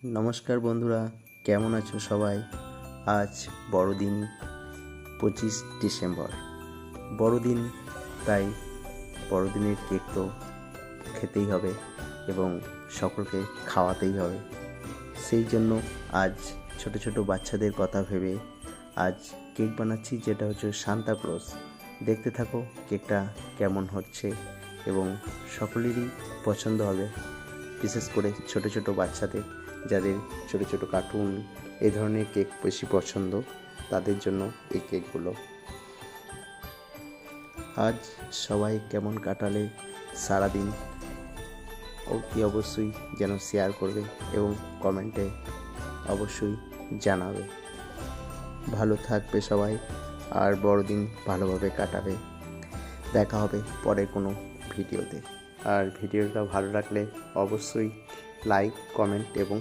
নমস্কার বন্ধুরা, কেমন আছো সবাই? আজ বড়দিন, 25 ডিসেম্বর। বড়দিন, তাই বড়দিনের কেক তো খেতেই হবে এবং সকলকে খাওয়াতেই হবে। সেই জন্য আজ ছোট ছোট বাচ্চাদের কথা ভেবে আজ কেক বানাচ্ছি, যেটা হচ্ছে সান্তা ক্লজ। দেখতে থাকো কেকটা কেমন হচ্ছে এবং সকলেরই পছন্দ হবে, বিশেষ করে ছোট ছোট বাচ্চাদের, যাদের ছোট ছোট কার্টুন এই ধরনের কেক বেশি পছন্দ, তাদের জন্য এই কেকগুলো। আজ সবাই কেমন কাটালে সারাদিন অতি অবশ্যই যেন শেয়ার করবে এবং কমেন্টে অবশ্যই জানাবে। ভালো থাকবে সবাই আর বড়দিন ভালোভাবে কাটাবে। দেখা হবে পরে কোনো ভিডিওতে। আর ভিডিওটা ভালো লাগলে অবশ্যই লাইক, কমেন্ট এবং